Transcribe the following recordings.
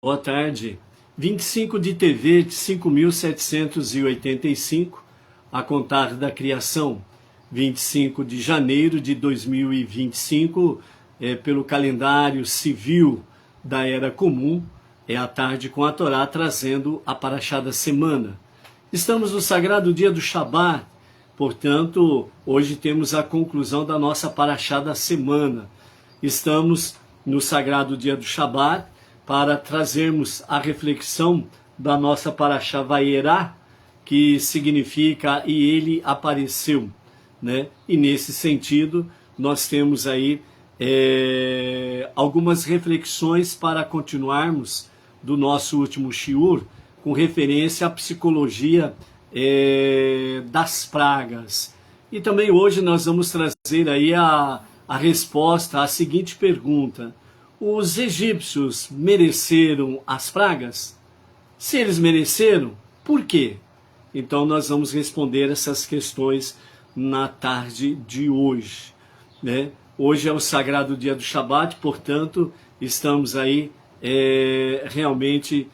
Boa tarde. 25 de TV de 5.785, a contar da criação, 25 de janeiro de 2025, pelo calendário civil da Era Comum, é a tarde com a Torá trazendo a Parashá da semana. Estamos no sagrado dia do Shabat, portanto, hoje temos a conclusão da nossa Parashá da semana. Estamos no sagrado dia do Shabat, para trazermos a reflexão da nossa Parashá Vayera, que significa e ele apareceu, né? E nesse sentido, nós temos aí algumas reflexões para continuarmos do nosso último shiur, com referência à psicologia das pragas. E também hoje nós vamos trazer aí a resposta à seguinte pergunta: os egípcios mereceram as pragas? Se eles mereceram, por quê? Então nós vamos responder essas questões na tarde de hoje, né? Hoje é o sagrado dia do Shabat, portanto, estamos aí realmente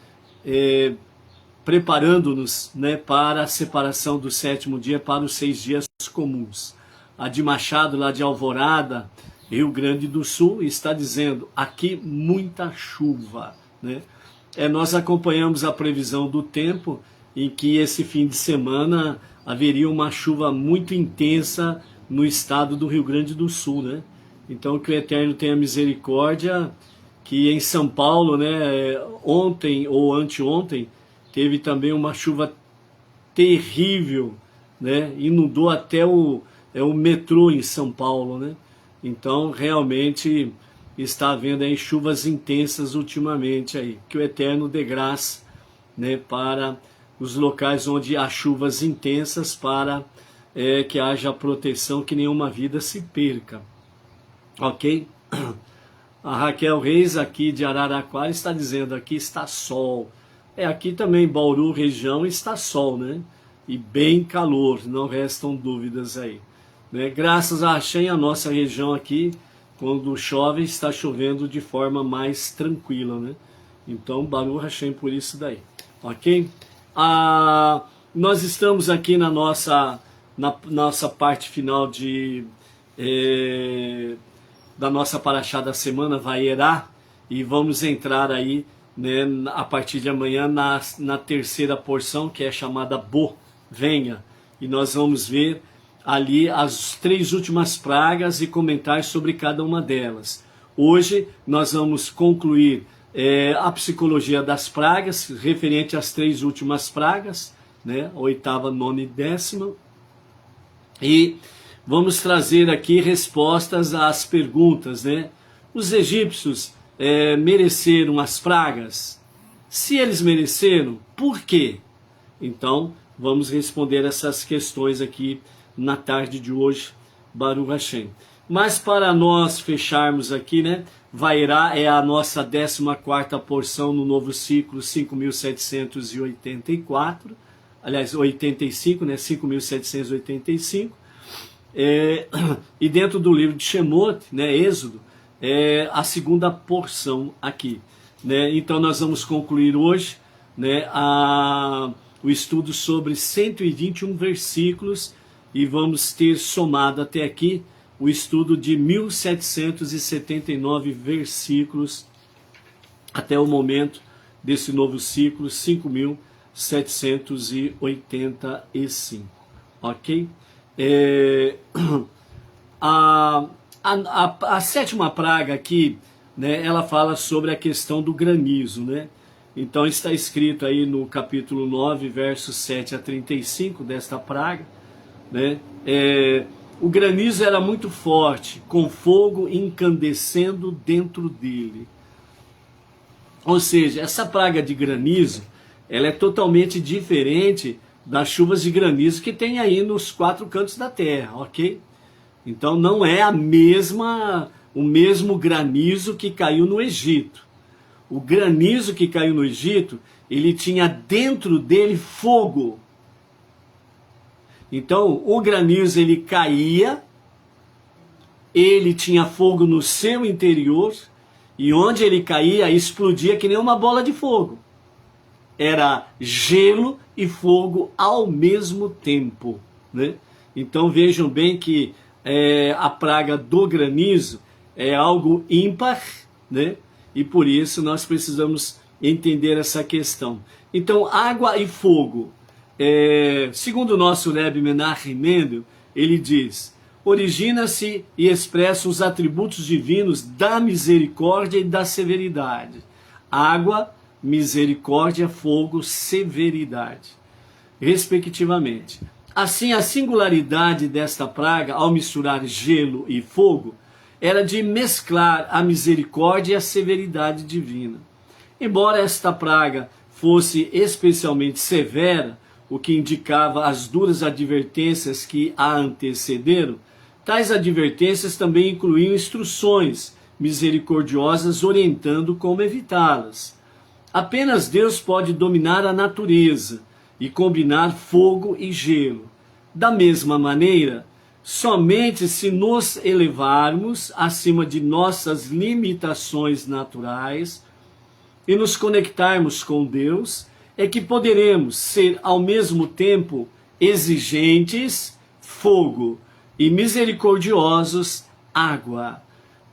preparando-nos, né, para a separação do sétimo dia para os 6 dias comuns. A de Machado, lá de Alvorada, Rio Grande do Sul, está dizendo aqui muita chuva, né? Nós acompanhamos a previsão do tempo em que esse fim de semana haveria uma chuva muito intensa no estado do Rio Grande do Sul, né? Então que o Eterno tenha misericórdia, que em São Paulo, né, ontem ou anteontem, teve também uma chuva terrível, né? Inundou até o metrô em São Paulo, né? Então, realmente, está havendo aí chuvas intensas ultimamente aí. Que o Eterno dê graça, né, para os locais onde há chuvas intensas, para que haja proteção, que nenhuma vida se perca. Ok? A Raquel Reis, aqui de Araraquara, está dizendo, aqui está sol. Aqui também, Bauru, região, está sol, né? E bem calor, não restam dúvidas aí. Graças a Hashem, a nossa região aqui, quando chove, está chovendo de forma mais tranquila, né? Então, Baruch Hashem por isso daí, ok? Nós estamos aqui na nossa parte final da nossa Parashá da semana, Vayera, e vamos entrar aí, né, a partir de amanhã na terceira porção, que é chamada Bo, venha, e nós vamos ver ali as 3 últimas pragas e comentar sobre cada uma delas. Hoje nós vamos concluir a psicologia das pragas, referente às 3 últimas pragas, né, 8ª, 9ª e 10ª, e vamos trazer aqui respostas às perguntas, né? Os egípcios mereceram as pragas? Se eles mereceram, por quê? Então, vamos responder essas questões aqui na tarde de hoje, Baruch Hashem. Mas para nós fecharmos aqui, né, Vayera é a nossa 14ª porção no novo ciclo 5.784, aliás, 85, né, 5.785, e dentro do livro de Shemot, né, Êxodo, é a 2ª porção aqui, né? Então nós vamos concluir hoje, né, o estudo sobre 121 versículos, e vamos ter somado até aqui o estudo de 1.779 versículos até o momento desse novo ciclo, 5.785, ok? A 7ª praga aqui, né, ela fala sobre a questão do granizo, né? Então está escrito aí no capítulo 9, versos 7 a 35 desta praga, né? O granizo era muito forte, com fogo incandescendo dentro dele. Ou seja, essa praga de granizo, ela é totalmente diferente das chuvas de granizo que tem aí nos 4 cantos da terra, ok? Então não é o mesmo granizo que caiu no Egito. O granizo que caiu no Egito, ele tinha dentro dele fogo. Então, o granizo, ele caía, ele tinha fogo no seu interior, E onde ele caía, explodia que nem uma bola de fogo. Era gelo e fogo ao mesmo tempo, né? Então vejam bem que a praga do granizo é algo ímpar, né? E por isso nós precisamos entender essa questão. Então, água e fogo, segundo o nosso Rebbe Menachem Mendel, ele diz: origina-se e expressa os atributos divinos da misericórdia e da severidade. Água, misericórdia, fogo, severidade, respectivamente. Assim, a singularidade desta praga, ao misturar gelo e fogo, era de mesclar a misericórdia e a severidade divina. Embora esta praga fosse especialmente severa, o que indicava as duras advertências que a antecederam, tais advertências também incluíam instruções misericordiosas orientando como evitá-las. Apenas Deus pode dominar a natureza e combinar fogo e gelo. Da mesma maneira, somente se nos elevarmos acima de nossas limitações naturais e nos conectarmos com Deus, é que poderemos ser ao mesmo tempo exigentes, fogo, e misericordiosos, água,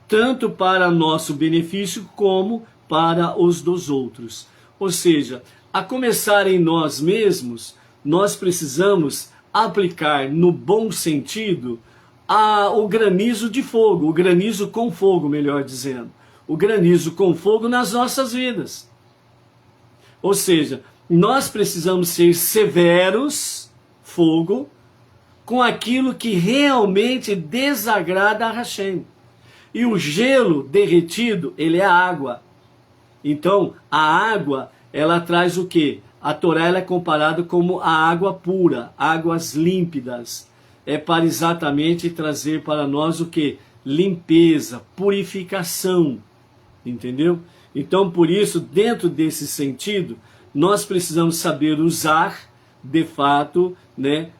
tanto para nosso benefício como para os dos outros. Ou seja, a começar em nós mesmos, nós precisamos aplicar no bom sentido o granizo de fogo, o granizo com fogo, melhor dizendo. O granizo com fogo nas nossas vidas. Ou seja, nós precisamos ser severos, fogo, com aquilo que realmente desagrada a Hashem. E o gelo derretido, ele é água. Então, a água, ela traz o quê? A Torá ela é comparada como a água pura, águas límpidas. É para exatamente trazer para nós o quê? Limpeza, purificação. Entendeu? Então, por isso, dentro desse sentido, nós precisamos saber usar, de fato, né,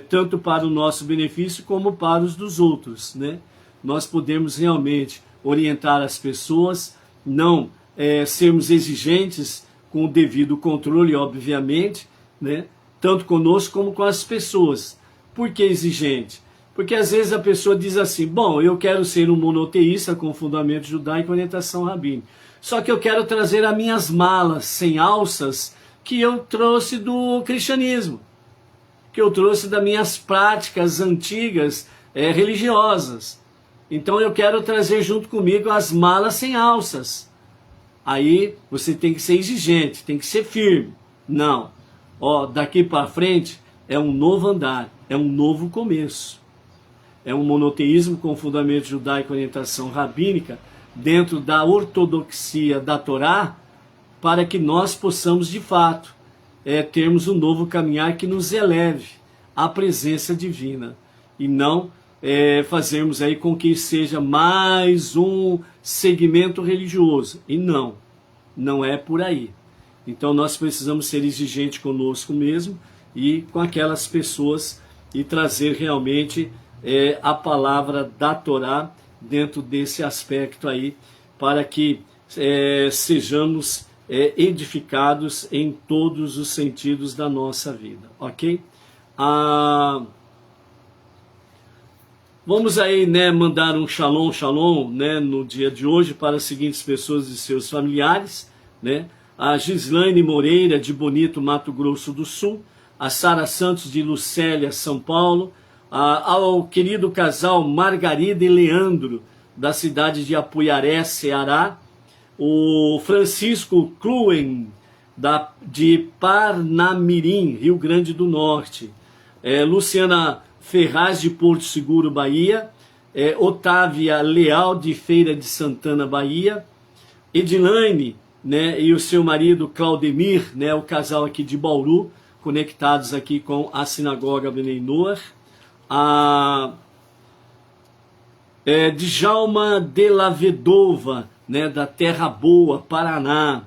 tanto para o nosso benefício como para os dos outros, né? Nós podemos realmente orientar as pessoas, não sermos exigentes com o devido controle, obviamente, né? Tanto conosco como com as pessoas. Por que exigente? Porque às vezes a pessoa diz assim: bom, eu quero ser um monoteísta com fundamento judaico e orientação rabínica, só que eu quero trazer as minhas malas sem alças que eu trouxe do cristianismo, que eu trouxe das minhas práticas antigas religiosas. Então eu quero trazer junto comigo as malas sem alças. Aí você tem que ser exigente, tem que ser firme. Não, daqui para frente é um novo andar, é um novo começo. É um monoteísmo com fundamento judaico e orientação rabínica dentro da ortodoxia da Torá, para que nós possamos de fato termos um novo caminhar que nos eleve à presença divina e não fazermos aí com que seja mais um segmento religioso. E não é por aí. Então nós precisamos ser exigentes conosco mesmo e com aquelas pessoas e trazer realmente a palavra da Torá dentro desse aspecto aí, para que sejamos edificados em todos os sentidos da nossa vida, ok? Vamos aí, né, mandar um shalom, shalom, né, no dia de hoje para as seguintes pessoas e seus familiares, né? A Gislaine Moreira, de Bonito, Mato Grosso do Sul, a Sara Santos, de Lucélia, São Paulo, ao querido casal Margarida e Leandro, da cidade de Apuiaré, Ceará, o Francisco Cluen, de Parnamirim, Rio Grande do Norte, Luciana Ferraz, de Porto Seguro, Bahia, Otávia Leal, de Feira de Santana, Bahia, Edilane, né, e o seu marido Claudemir, né, o casal aqui de Bauru, conectados aqui com a Sinagoga Bnei Noach, Djalma de la Vedova, né, da Terra Boa, Paraná,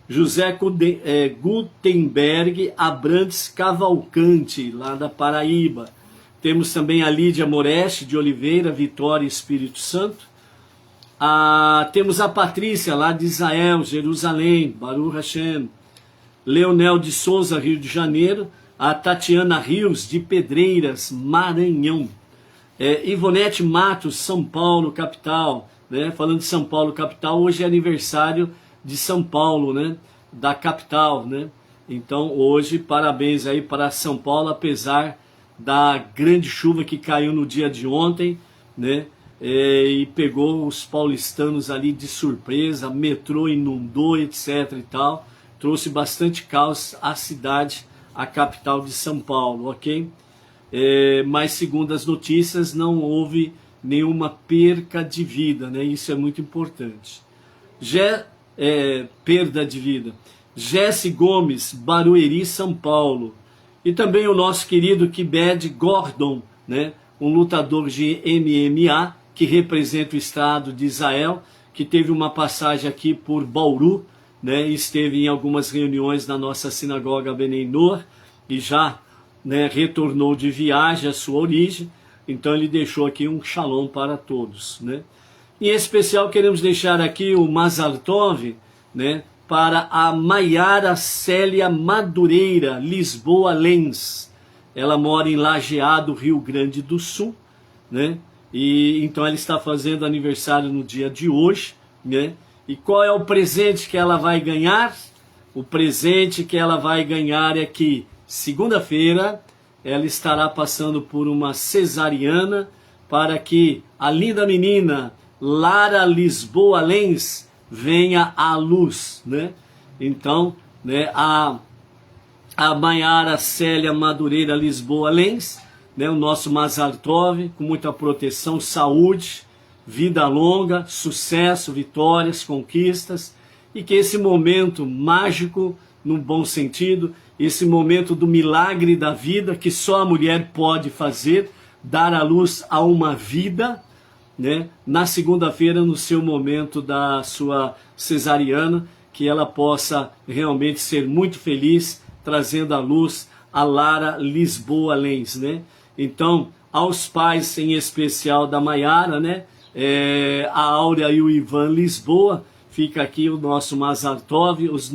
José Gutenberg Abrantes Cavalcante, lá da Paraíba. Temos também a Lídia Moreste de Oliveira, Vitória, Espírito Santo. Temos a Patrícia, lá de Israel, Jerusalém, Baruch Hashem. Leonel de Souza, Rio de Janeiro. A Tatiana Rios, de Pedreiras, Maranhão. Ivonete Matos, São Paulo, capital. Né? Falando de São Paulo, capital, hoje é aniversário de São Paulo, né? Da capital, né? Então, hoje, parabéns aí para São Paulo, apesar da grande chuva que caiu no dia de ontem, né? E pegou os paulistanos ali de surpresa, metrô inundou, etc e tal, trouxe bastante caos à cidade, a capital de São Paulo, ok? Mas segundo as notícias não houve nenhuma perca de vida, né? Isso é muito importante. Perda de vida. Jesse Gomes, Barueri, São Paulo. E também o nosso querido Kibed Gordon, né? Um lutador de MMA, que representa o Estado de Israel, que teve uma passagem aqui por Bauru, né? Esteve em algumas reuniões na nossa sinagoga Benei Noor, e já, né, retornou de viagem à sua origem, então ele deixou aqui um shalom para todos, né? Em especial queremos deixar aqui o Mazal Tov, né, para a Maiara Célia Madureira, Lisboa Lens. Ela mora em Lajeado, Rio Grande do Sul, né? E então ela está fazendo aniversário no dia de hoje, né? E qual é o presente que ela vai ganhar? O presente que ela vai ganhar é que segunda-feira ela estará passando por uma cesariana para que a linda menina Lara Lisboa Lens venha à luz, né? Então, né, a Maiara Célia Madureira Lisboa Lens, né, o nosso Mazal Tov, com muita proteção, saúde, vida longa, sucesso, vitórias, conquistas, e que esse momento mágico, no bom sentido, esse momento do milagre da vida, que só a mulher pode fazer, dar à luz a uma vida, né, na segunda-feira, no seu momento da sua cesariana, que ela possa realmente ser muito feliz, trazendo à luz a Lara Lisboa Lens, né? Então, aos pais, em especial da Maiara, né, a Áurea e o Ivan Lisboa, fica aqui o nosso Mazal Tov, os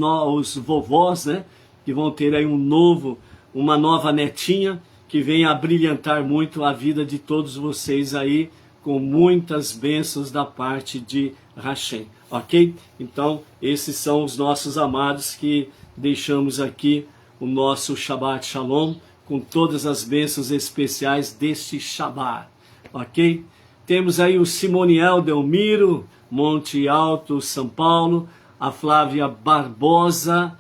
vovós, né, que vão ter aí uma nova netinha, que venha a brilhantar muito a vida de todos vocês aí, com muitas bênçãos da parte de Hashem, ok? Então, esses são os nossos amados que deixamos aqui o nosso Shabbat Shalom, com todas as bênçãos especiais deste Shabbat, ok? Temos aí o Simoniel Delmiro, Monte Alto, São Paulo, a Flávia Barbosa,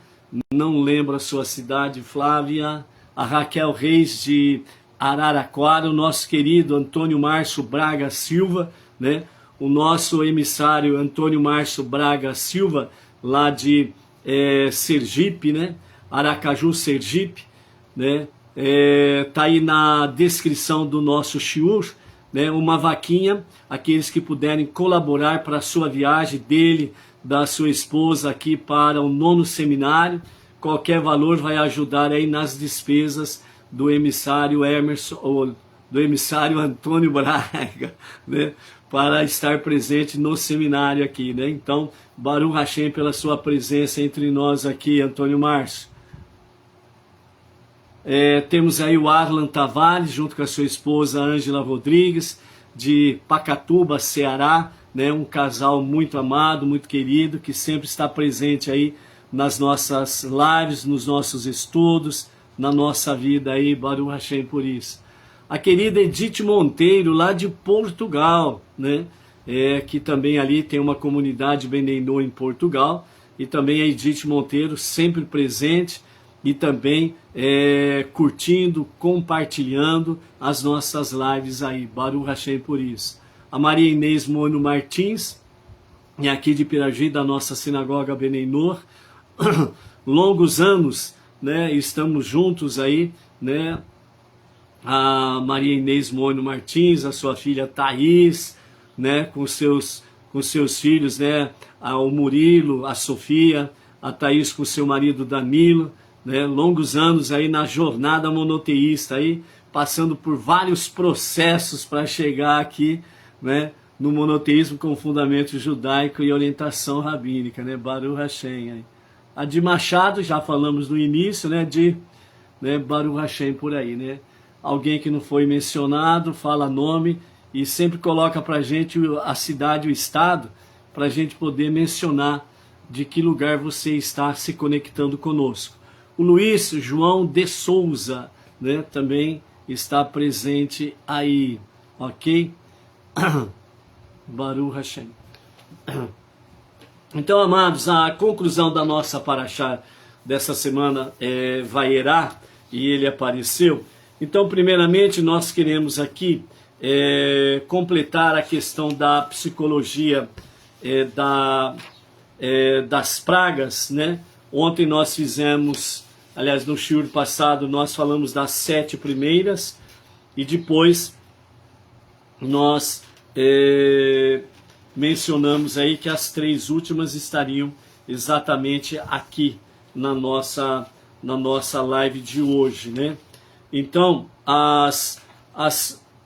não lembro a sua cidade, Flávia, a Raquel Reis de Araraquara, o nosso querido Antônio Márcio Braga Silva, né? O nosso emissário Antônio Márcio Braga Silva, lá de Sergipe, né? Aracaju, Sergipe, né? Tá aí na descrição do nosso shiur, né? Uma vaquinha, aqueles que puderem colaborar para a sua viagem dele, da sua esposa aqui para o 9º seminário, qualquer valor vai ajudar aí nas despesas do emissário Emerson, ou do emissário Antônio Braga, né, para estar presente no seminário aqui, né? Então, Baruch Hashem pela sua presença entre nós aqui, Antônio Márcio. Temos aí o Arlan Tavares, junto com a sua esposa Ângela Rodrigues, de Pacatuba, Ceará, né? Um casal muito amado, muito querido, que sempre está presente aí nas nossas lives, nos nossos estudos, na nossa vida aí, Baruch Hashem por isso. A querida Edith Monteiro, lá de Portugal, né? Que também ali tem uma comunidade Benei Noor em Portugal, e também a Edith Monteiro sempre presente, e também curtindo, compartilhando as nossas lives aí, Baruch Hashem por isso. A Maria Inês Mono Martins, aqui de Piraji, da nossa sinagoga Benei Noor, longos anos, né, estamos juntos aí, né, a Maria Inês Mono Martins, a sua filha Thaís, né, com seus filhos, né, o Murilo, a Sofia, a Thaís com seu marido Danilo, né, longos anos aí na jornada monoteísta aí, passando por vários processos para chegar aqui, né, no monoteísmo com fundamento judaico e orientação rabínica, né? Baruch Hashem. A de Machado, já falamos no início, né? Baruch Hashem por aí, né? Alguém que não foi mencionado, fala nome e sempre coloca pra gente a cidade, o estado, pra gente poder mencionar de que lugar você está se conectando conosco. O Luiz João de Souza, né? Também está presente aí, ok? Baruch Hashem. Então, amados, a conclusão da nossa paraxá dessa semana é Vaierá, e ele apareceu. Então, primeiramente, nós queremos aqui completar a questão da psicologia das pragas, né? Ontem nós fizemos, aliás, no shiur passado, nós falamos das 7 primeiras, e depois nós mencionamos aí que as 3 últimas estariam exatamente aqui na nossa live de hoje, né? Então, as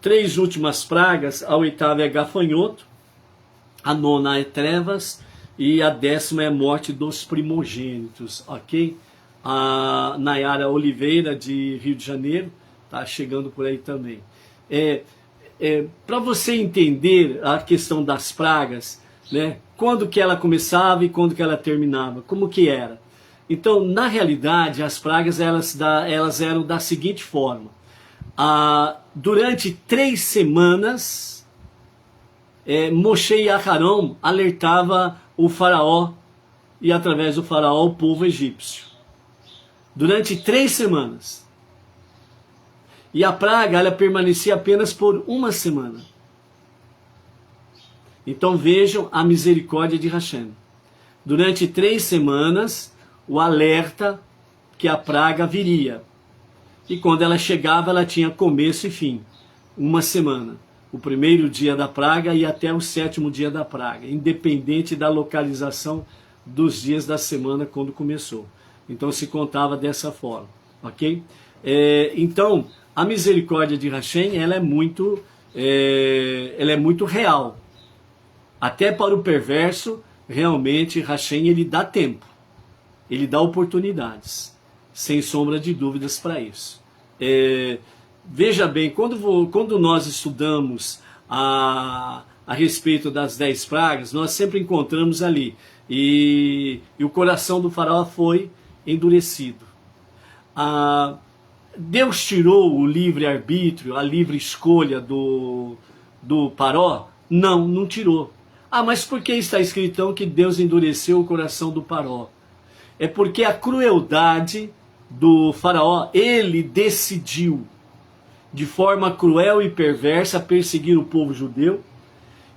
3 últimas pragas, a 8ª é gafanhoto, a 9ª é trevas e a 10ª é morte dos primogênitos, ok? A Nayara Oliveira, de Rio de Janeiro, tá chegando por aí também. Para você entender a questão das pragas, né? Quando que ela começava e quando que ela terminava, como que era? Então, na realidade, as pragas elas eram da seguinte forma. Durante 3 semanas, Moshe e Aharon alertava o faraó e através do faraó o povo egípcio. Durante 3 semanas. E a praga ela permanecia apenas por 1 semana. Então vejam a misericórdia de Hashem. Durante 3 semanas, o alerta que a praga viria. E quando ela chegava, ela tinha começo e fim. 1 semana. O primeiro dia da praga e até o 7º dia da praga. Independente da localização dos dias da semana quando começou. Então se contava dessa forma. Ok? Então, a misericórdia de Hashem, ela é muito real. Até para o perverso, realmente, Hashem, ele dá tempo. Ele dá oportunidades, sem sombra de dúvidas para isso. Veja bem, quando nós estudamos a respeito das 10 pragas, nós sempre encontramos ali, e o coração do faraó foi endurecido. Deus tirou o livre-arbítrio, a livre escolha do Paró? Não tirou. Mas por que está escrito então que Deus endureceu o coração do Paró? É porque a crueldade do faraó, ele decidiu de forma cruel e perversa perseguir o povo judeu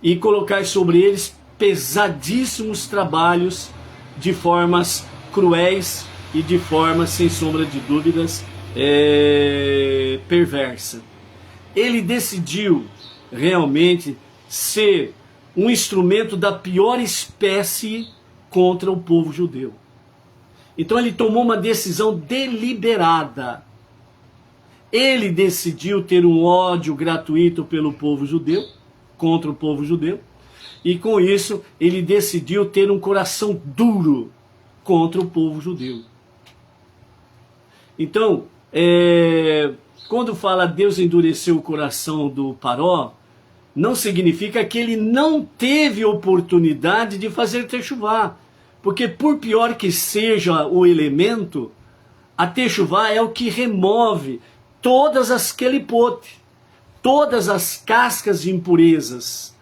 e colocar sobre eles pesadíssimos trabalhos de formas cruéis e de forma, sem sombra de dúvidas, perversa. Ele decidiu realmente ser um instrumento da pior espécie contra o povo judeu. Então ele tomou uma decisão deliberada. Ele decidiu ter um ódio gratuito pelo povo judeu, contra o povo judeu, e com isso ele decidiu ter um coração duro contra o povo judeu. Então, quando fala Deus endureceu o coração do Paró, não significa que ele não teve oportunidade de fazer techuvá. Porque por pior que seja o elemento, a techuvá é o que remove todas as kelipote, todas as cascas de impurezas,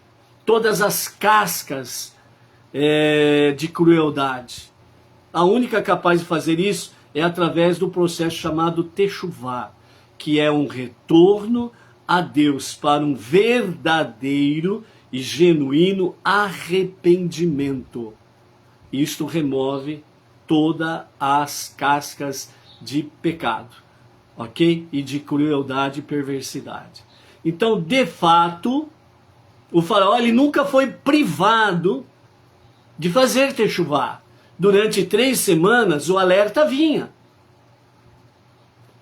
todas as cascas de crueldade. A única capaz de fazer isso é através do processo chamado techuvá, que é um retorno a Deus para um verdadeiro e genuíno arrependimento. Isto remove todas as cascas de pecado, ok? E de crueldade e perversidade. Então, de fato, o faraó ele nunca foi privado de fazer techuvá. Durante 3 semanas o alerta vinha.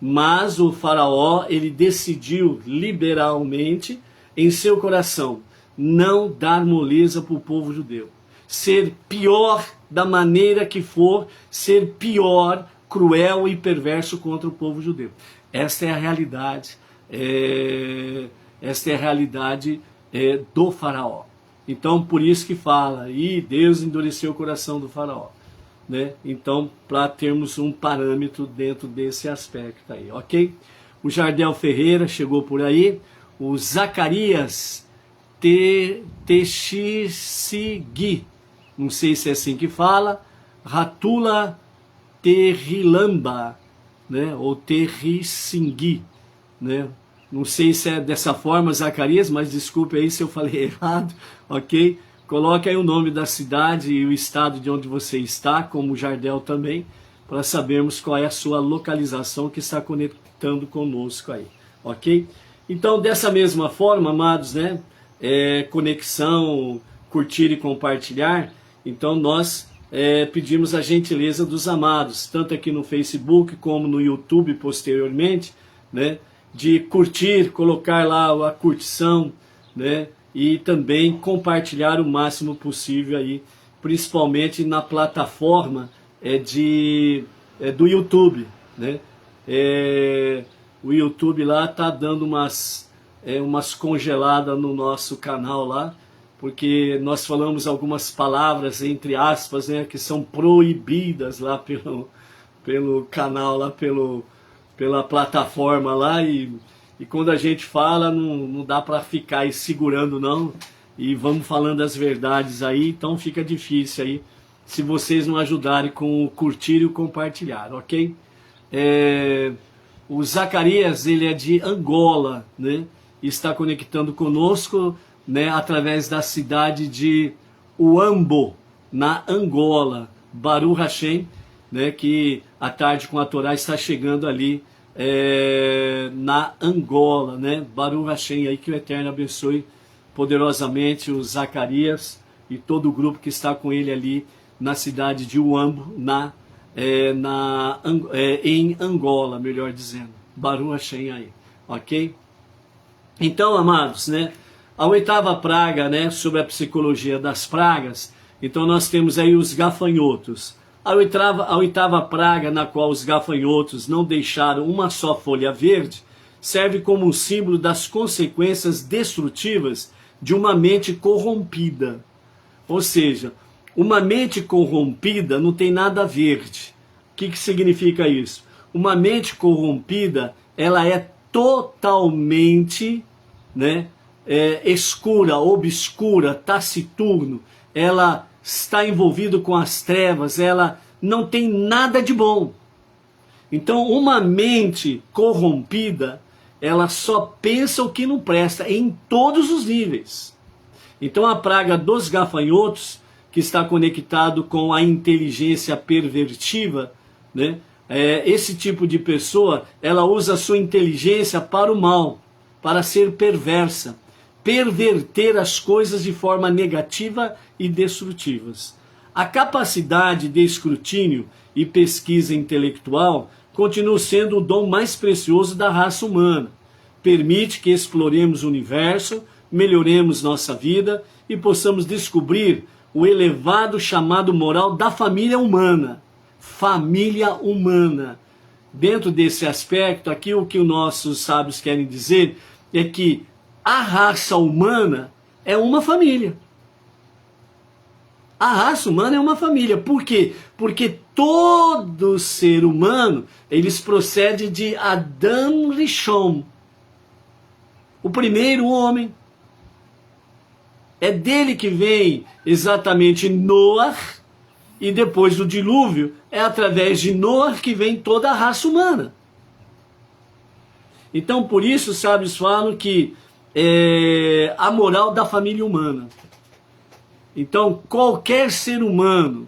Mas o faraó ele decidiu liberalmente em seu coração não dar moleza para o povo judeu. Ser pior da maneira que for, ser pior, cruel e perverso contra o povo judeu. Esta é a realidade, do faraó. Então, por isso que fala, e Deus endureceu o coração do faraó. Né? Então, para termos um parâmetro dentro desse aspecto aí, ok? O Jardel Ferreira chegou por aí, o Zacarias Texigui, não sei se é assim que fala, Ratula Terrilamba, né? Ou Terrisingui, né? Não sei se é dessa forma, Zacarias, mas desculpe aí se eu falei errado, ok? Coloque aí o nome da cidade e o estado de onde você está, como o Jardel também, para sabermos qual é a sua localização que está conectando conosco aí, ok? Então, dessa mesma forma, amados, né? Conexão, curtir e compartilhar. Então, nós pedimos a gentileza dos amados, tanto aqui no Facebook como no YouTube posteriormente, né? De curtir, colocar lá a curtição, né? E também compartilhar o máximo possível aí, principalmente na plataforma do YouTube, né? O YouTube lá está dando umas congeladas no nosso canal lá, porque nós falamos algumas palavras, entre aspas, né, que são proibidas lá pelo canal, lá pela plataforma lá, e quando a gente fala, não dá para ficar aí segurando não, e vamos falando as verdades aí, então fica difícil aí, se vocês não ajudarem com o curtir e o compartilhar, ok? O Zacarias, ele é de Angola, né? Está conectando conosco, né, através da cidade de Uambo, na Angola, Baruch Hashem, né, que a Tarde com a Torá está chegando ali na Angola, né? Baruch Hashem, aí que o Eterno abençoe poderosamente o Zacarias e todo o grupo que está com ele ali na cidade de Uambo, em Angola, melhor dizendo. Baruch Hashem aí, ok? Então, amados, né? A oitava praga, né? Sobre a psicologia das pragas. Então nós temos aí os gafanhotos. A oitava praga, na qual os gafanhotos não deixaram uma só folha verde, serve como um símbolo das consequências destrutivas de uma mente corrompida. Ou seja, uma mente corrompida não tem nada verde. O que significa isso? Uma mente corrompida, ela é totalmente, né, escura, obscura, taciturno. Ela está envolvida com as trevas, ela não tem nada de bom. Então, uma mente corrompida, ela só pensa o que não presta, em todos os níveis. Então, a praga dos gafanhotos, que está conectado com a inteligência pervertiva, né? Esse tipo de pessoa, ela usa a sua inteligência para o mal, para ser perversa, perverter as coisas de forma negativa e destrutivas. A capacidade de escrutínio e pesquisa intelectual continua sendo o dom mais precioso da raça humana. Permite que exploremos o universo, melhoremos nossa vida e possamos descobrir o elevado chamado moral da família humana. Família humana. Dentro desse aspecto, aqui o que os nossos sábios querem dizer é que a raça humana é uma família. A raça humana é uma família. Por quê? Porque todo ser humano, eles procedem de Adam Rishon, o primeiro homem. É dele que vem exatamente Noah, e depois do dilúvio, é através de Noah que vem toda a raça humana. Então, por isso, os sábios falam que a moral da família humana. Então, qualquer ser humano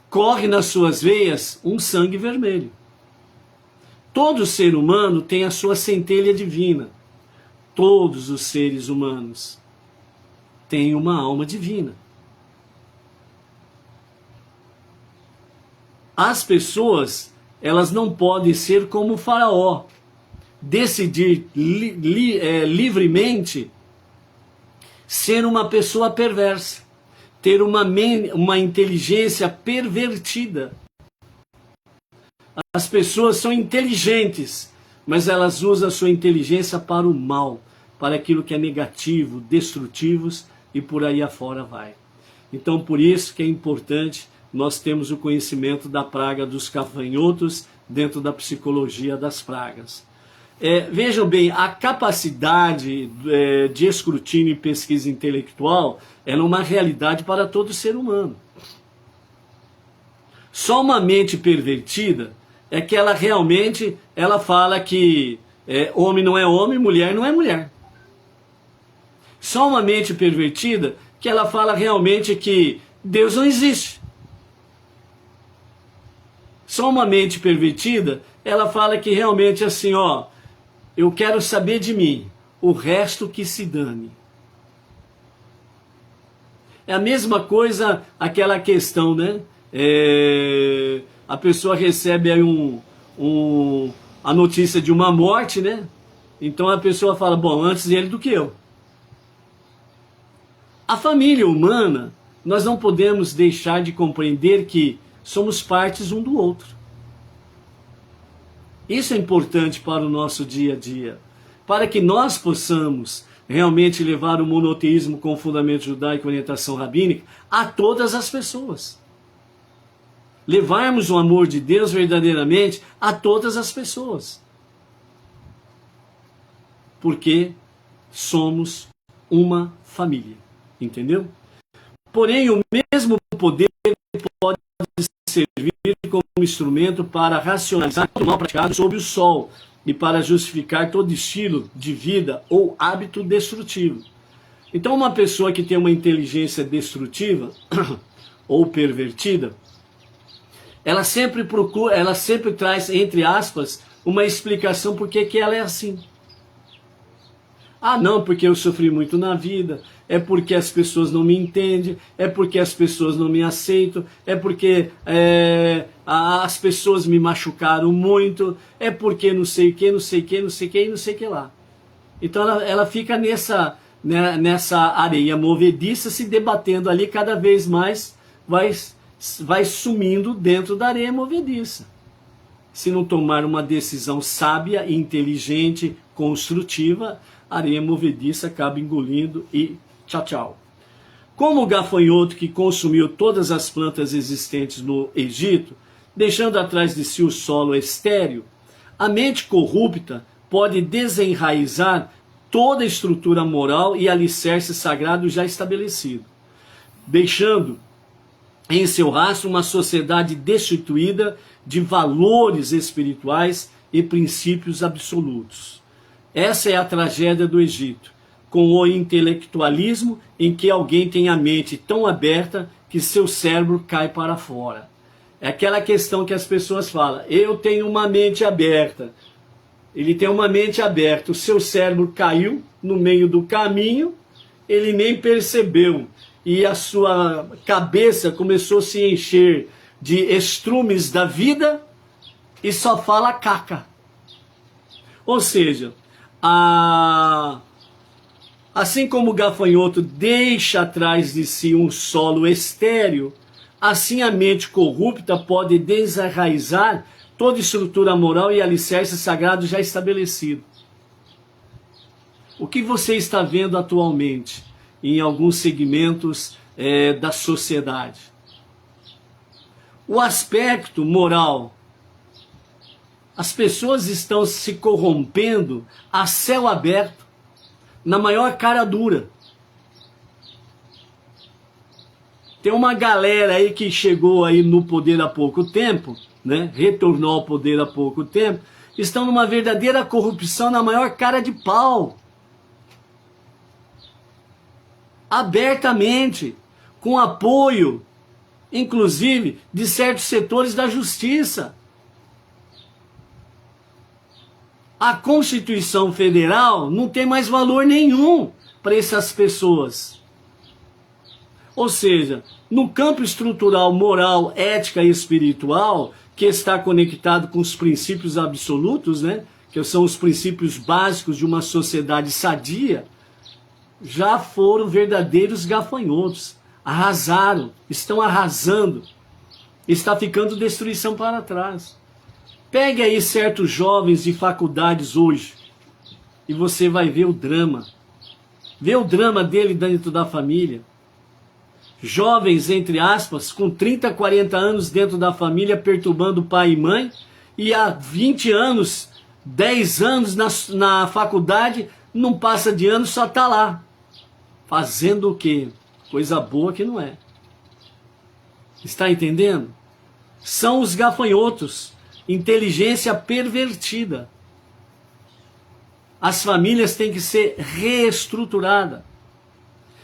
corre nas suas veias um sangue vermelho. Todo ser humano tem a sua centelha divina. Todos os seres humanos têm uma alma divina. As pessoas, elas não podem ser como o faraó, decidir livremente ser uma pessoa perversa, ter uma inteligência pervertida. As pessoas são inteligentes, mas elas usam a sua inteligência para o mal, para aquilo que é negativo, destrutivos, e por aí afora vai. Então, por isso que é importante nós termos o conhecimento da praga dos gafanhotos dentro da psicologia das pragas. Vejam bem, a capacidade de escrutínio e pesquisa intelectual é uma realidade para todo ser humano. Só uma mente pervertida é que ela realmente fala que homem não é homem, mulher não é mulher. Só uma mente pervertida que ela fala realmente que Deus não existe. Só uma mente pervertida, ela fala que realmente assim, ó, eu quero saber de mim, o resto que se dane. É a mesma coisa, aquela questão, né? A pessoa recebe aí a notícia de uma morte, né? Então a pessoa fala, bom, antes ele do que eu. A família humana, nós não podemos deixar de compreender que somos partes um do outro. Isso é importante para o nosso dia a dia, para que nós possamos realmente levar o monoteísmo com fundamento judaico e orientação rabínica a todas as pessoas. Levarmos o amor de Deus verdadeiramente a todas as pessoas. Porque somos uma família, entendeu? Porém, o mesmo poder pode servir como instrumento para racionalizar o mal praticado sob o sol e para justificar todo estilo de vida ou hábito destrutivo. Então, uma pessoa que tem uma inteligência destrutiva ou pervertida, ela sempre traz, entre aspas, uma explicação por que ela é assim. Ah, não, porque eu sofri muito na vida, é porque as pessoas não me entendem, é porque as pessoas não me aceitam, é porque as pessoas me machucaram muito, é porque não sei o que, não sei o que, não sei o que, não sei o que lá. Então ela fica nessa areia movediça, se debatendo ali, cada vez mais vai sumindo dentro da areia movediça. Se não tomar uma decisão sábia, inteligente, construtiva, a areia movediça acaba engolindo e tchau, tchau. Como o gafanhoto que consumiu todas as plantas existentes no Egito, deixando atrás de si o solo estéril, a mente corrupta pode desenraizar toda a estrutura moral e alicerce sagrado já estabelecido, deixando em seu rastro uma sociedade destituída de valores espirituais e princípios absolutos. Essa é a tragédia do Egito, com o intelectualismo em que alguém tem a mente tão aberta que seu cérebro cai para fora. É aquela questão que as pessoas falam, eu tenho uma mente aberta. Ele tem uma mente aberta, o seu cérebro caiu no meio do caminho, ele nem percebeu. E a sua cabeça começou a se encher de estrumes da vida e só fala caca. Ou seja, assim como o gafanhoto deixa atrás de si um solo estéril, assim a mente corrupta pode desarraizar toda estrutura moral e alicerce sagrado já estabelecido. O que você está vendo atualmente em alguns segmentos da sociedade? O aspecto moral. As pessoas estão se corrompendo a céu aberto, na maior cara dura. Tem uma galera aí que chegou aí no poder há pouco tempo, né? Retornou ao poder há pouco tempo, estão numa verdadeira corrupção na maior cara de pau. Abertamente, com apoio, inclusive, de certos setores da justiça. A Constituição Federal não tem mais valor nenhum para essas pessoas. Ou seja, no campo estrutural, moral, ética e espiritual, que está conectado com os princípios absolutos, né, que são os princípios básicos de uma sociedade sadia, já foram verdadeiros gafanhotos. Arrasaram, estão arrasando. Está ficando destruição para trás. Pegue aí certos jovens de faculdades hoje e você vai ver o drama. Vê o drama dele dentro da família. Jovens, entre aspas, com 30, 40 anos dentro da família, perturbando pai e mãe, e há 20 anos, 10 anos na faculdade, não passa de ano, só está lá. Fazendo o quê? Coisa boa que não é. Está entendendo? São os gafanhotos, inteligência pervertida. As famílias têm que ser reestruturadas.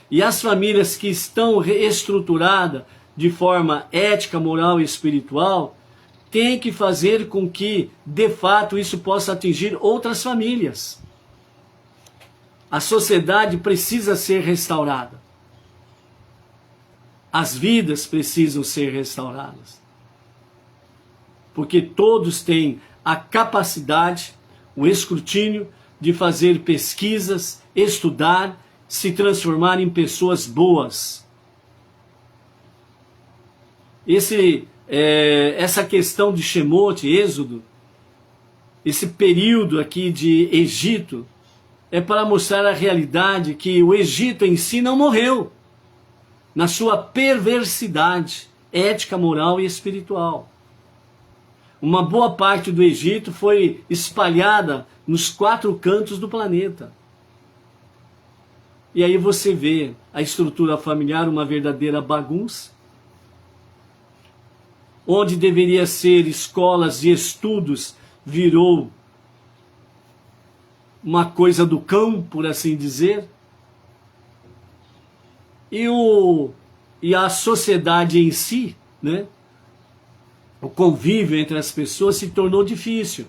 E as famílias que estão reestruturadas de forma ética, moral e espiritual, têm que fazer com que, de fato, isso possa atingir outras famílias. A sociedade precisa ser restaurada. As vidas precisam ser restauradas. Porque todos têm a capacidade, o escrutínio de fazer pesquisas, estudar, se transformar em pessoas boas. Essa questão de Shemot, Êxodo, esse período aqui de Egito, é para mostrar a realidade que o Egito em si não morreu, na sua perversidade ética, moral e espiritual. Uma boa parte do Egito foi espalhada nos 4 cantos do planeta. E aí você vê a estrutura familiar, uma verdadeira bagunça, onde deveria ser escolas de estudos, virou uma coisa do cão, por assim dizer. E a sociedade em si, né? O convívio entre as pessoas se tornou difícil.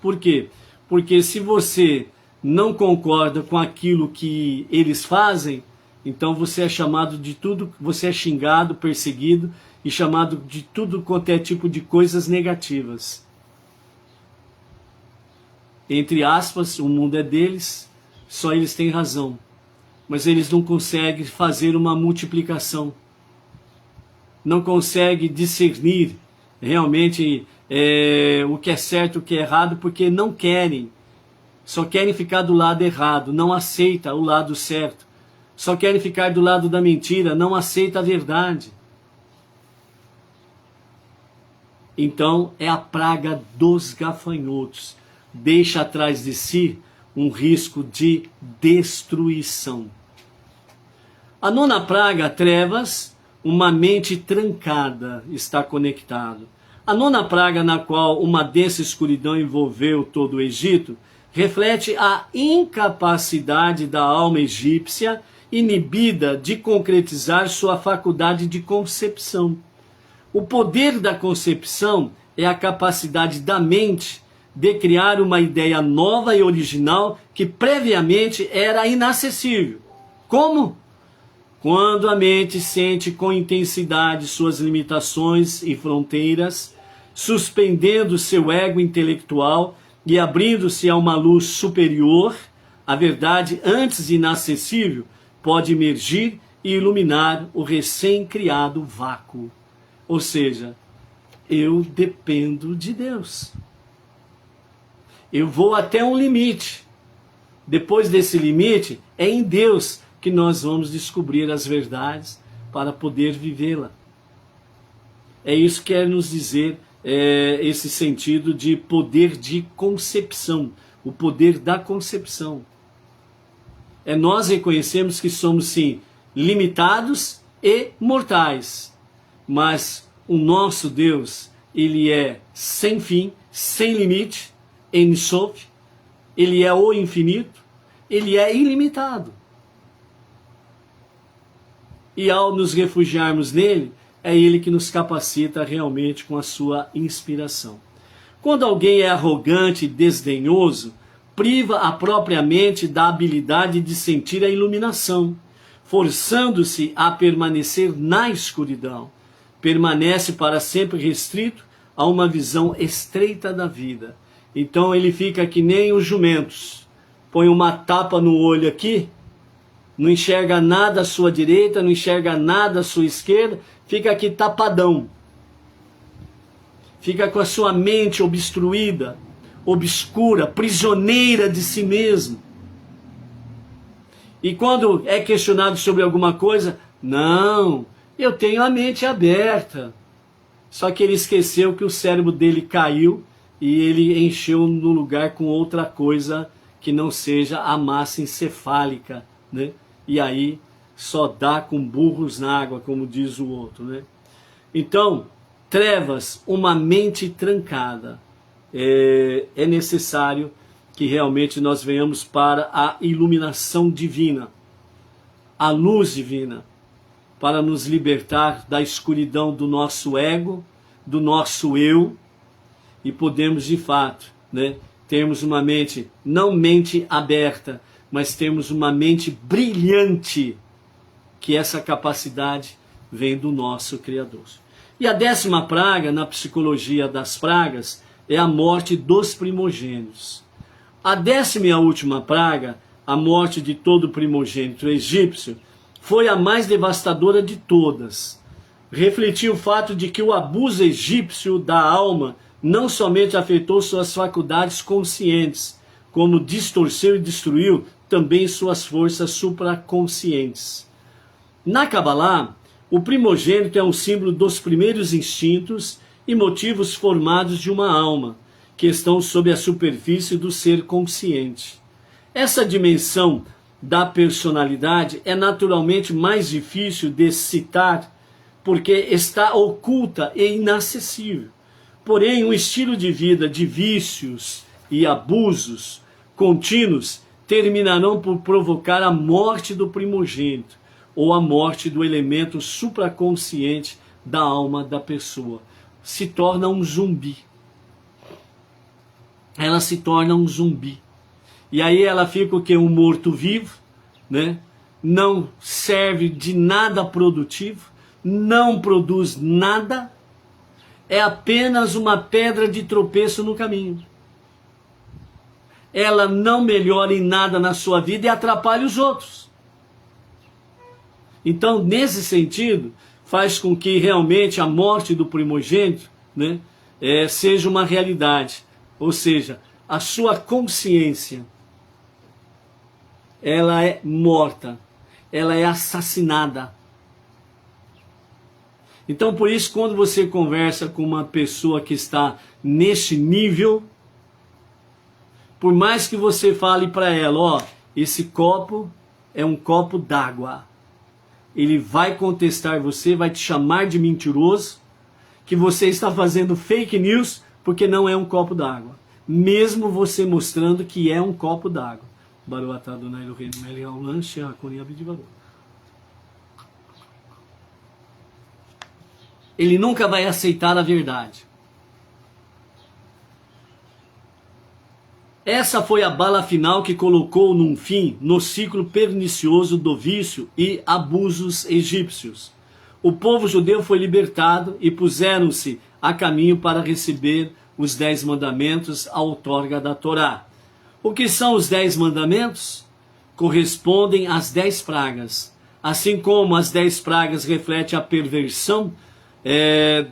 Por quê? Porque se você não concorda com aquilo que eles fazem, então você é chamado de tudo, você é xingado, perseguido e chamado de tudo quanto é tipo de coisas negativas. Entre aspas, o mundo é deles, só eles têm razão. Mas eles não conseguem fazer uma multiplicação. Não conseguem discernir realmente o que é certo e o que é errado, porque não querem. Só querem ficar do lado errado, não aceita o lado certo. Só querem ficar do lado da mentira, não aceita a verdade. Então é a praga dos gafanhotos. Deixa atrás de si um risco de destruição. A 9ª praga, trevas, uma mente trancada, está conectado. A 9ª praga, na qual uma densa escuridão envolveu todo o Egito, reflete a incapacidade da alma egípcia inibida de concretizar sua faculdade de concepção. O poder da concepção é a capacidade da mente de criar uma ideia nova e original que previamente era inacessível. Como? Quando a mente sente com intensidade suas limitações e fronteiras, suspendendo seu ego intelectual e abrindo-se a uma luz superior, a verdade antes inacessível pode emergir e iluminar o recém-criado vácuo. Ou seja, eu dependo de Deus. Eu vou até um limite. Depois desse limite, é em Deus que nós vamos descobrir as verdades para poder vivê-la. É isso que quer nos dizer esse sentido de poder de concepção, o poder da concepção. Nós reconhecemos que somos, sim, limitados e mortais, mas o nosso Deus, ele é sem fim, sem limite, Ein Sof, ele é o infinito, ele é ilimitado. E ao nos refugiarmos nele, é ele que nos capacita realmente com a sua inspiração. Quando alguém é arrogante e desdenhoso, priva a própria mente da habilidade de sentir a iluminação, forçando-se a permanecer na escuridão. Permanece para sempre restrito a uma visão estreita da vida. Então ele fica que nem os jumentos. Põe uma tapa no olho aqui, não enxerga nada à sua direita, não enxerga nada à sua esquerda, fica aqui tapadão. Fica com a sua mente obstruída, obscura, prisioneira de si mesmo. E quando é questionado sobre alguma coisa, não, eu tenho a mente aberta. Só que ele esqueceu que o cérebro dele caiu e ele encheu no lugar com outra coisa que não seja a massa encefálica, né? E aí só dá com burros na água, como diz o outro, né? Então, trevas, uma mente trancada. É necessário que realmente nós venhamos para a iluminação divina, a luz divina, para nos libertar da escuridão do nosso ego, do nosso eu, e podemos de fato, né, termos uma mente, não mente aberta, mas termos uma mente brilhante, que essa capacidade vem do nosso Criador. E a 10ª praga, na psicologia das pragas, é a morte dos primogênitos. A 10ª e a última praga, a morte de todo primogênito egípcio, foi a mais devastadora de todas. Refletia o fato de que o abuso egípcio da alma não somente afetou suas faculdades conscientes, como distorceu e destruiu também suas forças supraconscientes. Na Kabbalah, o primogênito é um símbolo dos primeiros instintos e motivos formados de uma alma, que estão sob a superfície do ser consciente. Essa dimensão da personalidade é naturalmente mais difícil de citar, porque está oculta e inacessível. Porém, um estilo de vida de vícios e abusos contínuos terminarão por provocar a morte do primogênito, ou a morte do elemento supraconsciente da alma da pessoa. Se torna um zumbi. Ela se torna um zumbi. E aí ela fica o quê? Um morto-vivo, né? Não serve de nada produtivo, não produz nada, é apenas uma pedra de tropeço no caminho. Ela não melhora em nada na sua vida e atrapalha os outros. Então, nesse sentido, faz com que realmente a morte do primogênito, né, seja uma realidade. Ou seja, a sua consciência, ela é morta, ela é assassinada. Então, por isso, quando você conversa com uma pessoa que está neste nível, por mais que você fale para ela, ó, esse copo é um copo d'água, ele vai contestar você, vai te chamar de mentiroso, que você está fazendo fake news, porque não é um copo d'água, mesmo você mostrando que é um copo d'água. Baruatá Adonai Eloheinu melech haolam she'hakol nהיה b'dvaro. Ele nunca vai aceitar a verdade. Essa foi a bala final que colocou num fim no ciclo pernicioso do vício e abusos egípcios. O povo judeu foi libertado e puseram-se a caminho para receber os 10 mandamentos, a outorga da Torá. O que são os 10 mandamentos? Correspondem às 10 pragas. Assim como as 10 pragas refletem a perversão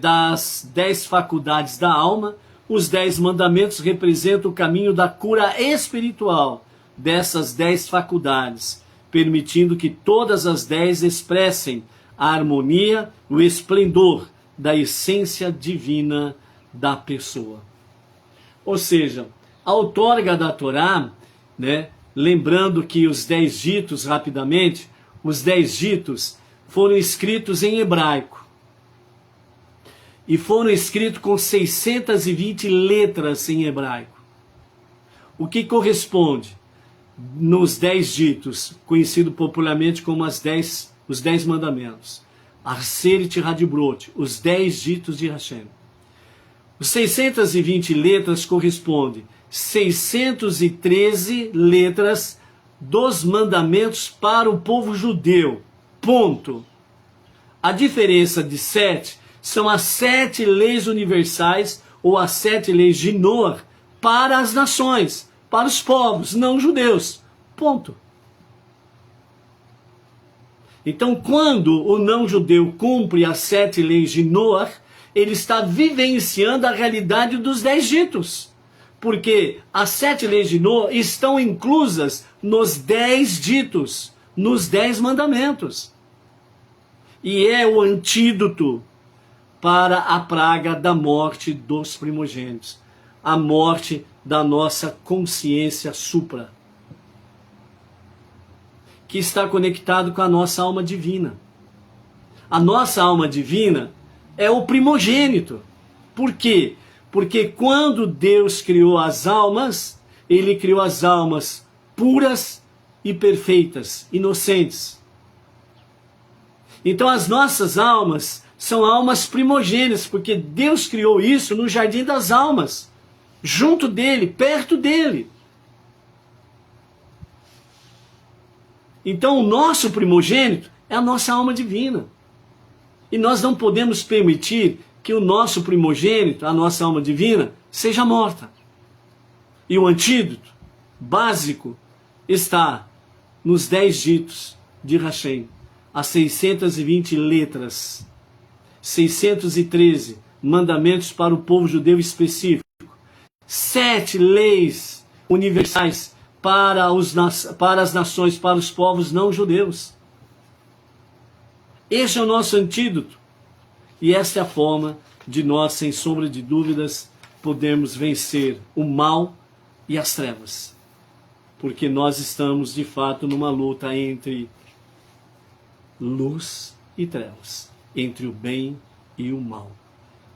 das 10 faculdades da alma, os 10 mandamentos representam o caminho da cura espiritual dessas 10 faculdades, permitindo que todas as 10 expressem a harmonia, o esplendor da essência divina da pessoa. Ou seja, a outorga da Torá, né, lembrando que os 10 ditos, rapidamente, os 10 ditos foram escritos em hebraico. E foram escritos com 620 letras em hebraico. O que corresponde nos 10 ditos, conhecido popularmente como os 10 mandamentos. Aseret Hadibrot, os 10 ditos de Hashem. Os 620 letras correspondem 613 letras dos mandamentos para o povo judeu. Ponto. A diferença de 7 são as 7 leis universais ou as 7 leis de Noah para as nações, para os povos não judeus. Ponto. Então, quando o não-judeu cumpre as 7 leis de Noé, ele está vivenciando a realidade dos 10 ditos. Porque as 7 leis de Noé estão inclusas nos 10 ditos, nos 10 mandamentos. E é o antídoto para a praga da morte dos primogênitos. A morte da nossa consciência supra, que está conectado com a nossa alma divina. A nossa alma divina é o primogênito. Por quê? Porque quando Deus criou as almas, Ele criou as almas puras e perfeitas, inocentes. Então as nossas almas são almas primogênitas, porque Deus criou isso no jardim das almas, junto dele, perto dele. Então o nosso primogênito é a nossa alma divina. E nós não podemos permitir que o nosso primogênito, a nossa alma divina, seja morta. E o antídoto básico está nos 10 ditos de Hashem, as 620 letras, 613 mandamentos para o povo judeu específico, 7 leis universais para as nações, para os povos não judeus. Este é o nosso antídoto. E esta é a forma de nós, sem sombra de dúvidas, podermos vencer o mal e as trevas. Porque nós estamos, de fato, numa luta entre luz e trevas, entre o bem e o mal.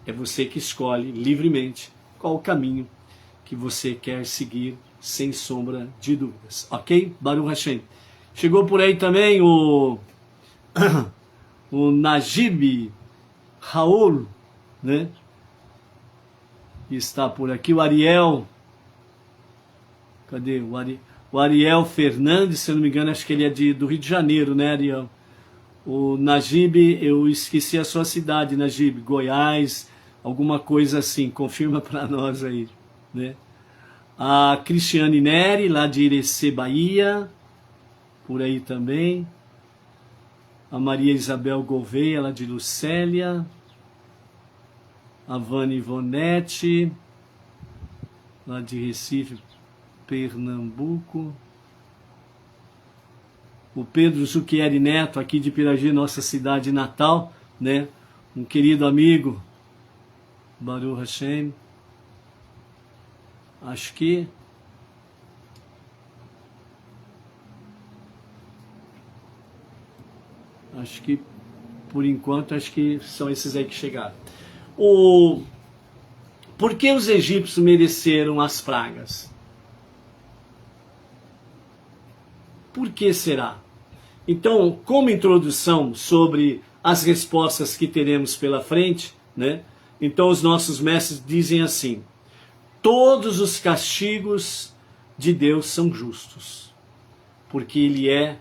É você que escolhe livremente qual o caminho que você quer seguir, sem sombra de dúvidas. Ok? Baruch Hashem. Chegou por aí também o Najib Raul, né? Está por aqui o Ariel. Cadê o Ariel Fernandes? Se eu não me engano, acho que ele é do Rio de Janeiro, né, Ariel? O Najib, eu esqueci a sua cidade, Najib, Goiás, alguma coisa assim, confirma para nós aí, né? A Cristiane Neri, lá de Irecê, Bahia, por aí também. A Maria Isabel Gouveia, lá de Lucélia. A Vani Ivonete, lá de Recife, Pernambuco. O Pedro Zucchieri Neto, aqui de Piragi, nossa cidade natal, né? Um querido amigo, Baruch Hashem. Acho que por enquanto acho que são esses aí que chegaram. Por que os egípcios mereceram as pragas? Por que será? Então, como introdução sobre as respostas que teremos pela frente, né? Então os nossos mestres dizem assim: todos os castigos de Deus são justos, porque Ele é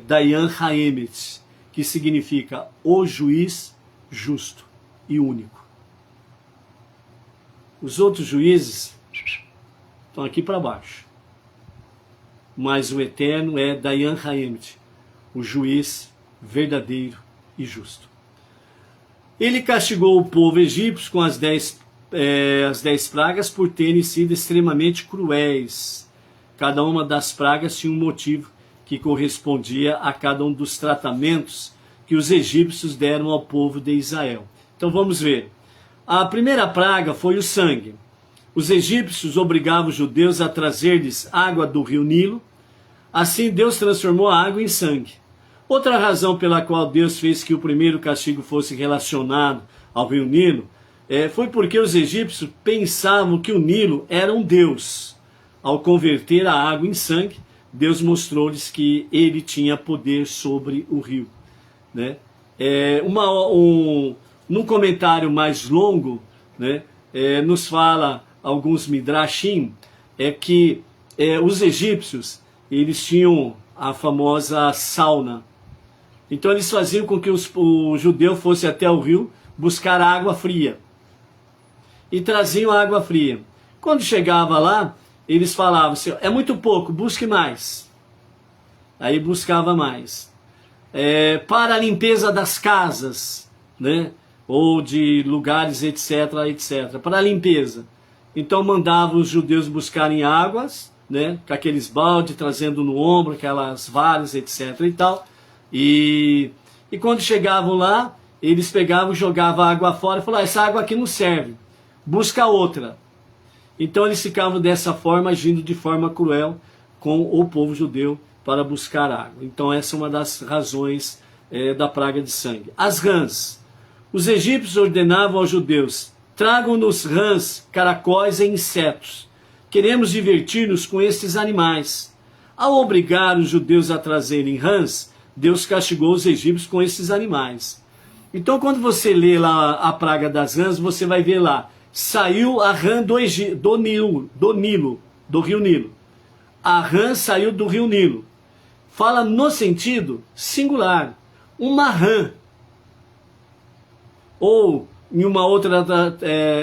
Dayan Haemet, que significa o juiz justo e único. Os outros juízes estão aqui para baixo, mas o eterno é Dayan Haemet, o juiz verdadeiro e justo. Ele castigou o povo egípcio com as 10 pragas por terem sido extremamente cruéis. Cada uma das pragas tinha um motivo que correspondia a cada um dos tratamentos que os egípcios deram ao povo de Israel. Então vamos ver. A primeira praga foi o sangue. Os egípcios obrigavam os judeus a trazer-lhes água do rio Nilo. Assim Deus transformou a água em sangue. Outra razão pela qual Deus fez que o primeiro castigo fosse relacionado ao rio Nilo foi porque os egípcios pensavam que o Nilo era um deus. Ao converter a água em sangue, Deus mostrou-lhes que ele tinha poder sobre o rio, né? Num comentário mais longo, né, nos fala alguns midrashim, que os egípcios eles tinham a famosa sauna. Então eles faziam com que o judeu fosse até o rio buscar água fria. E traziam água fria. Quando chegava lá, eles falavam assim: é muito pouco, busque mais. Aí buscava mais. para a limpeza das casas, né? Ou de lugares, etc, etc, para a limpeza. Então mandava os judeus buscarem águas, né? Com aqueles baldes, trazendo no ombro, aquelas varas, etc e tal. E quando chegavam lá, eles pegavam, jogavam a água fora e falavam, essa água aqui não serve, busca outra. Então eles ficavam dessa forma, agindo de forma cruel com o povo judeu para buscar água. Então essa é uma das razões da praga de sangue. As rãs. Os egípcios ordenavam aos judeus, tragam-nos rãs, caracóis e insetos. Queremos divertir-nos com estes animais. Ao obrigar os judeus a trazerem rãs, Deus castigou os egípcios com esses animais. Então quando você lê lá a praga das rãs, você vai ver lá, saiu a rã do rio Nilo. A rã saiu do rio Nilo. Fala no sentido singular. Uma rã. Ou, em uma outra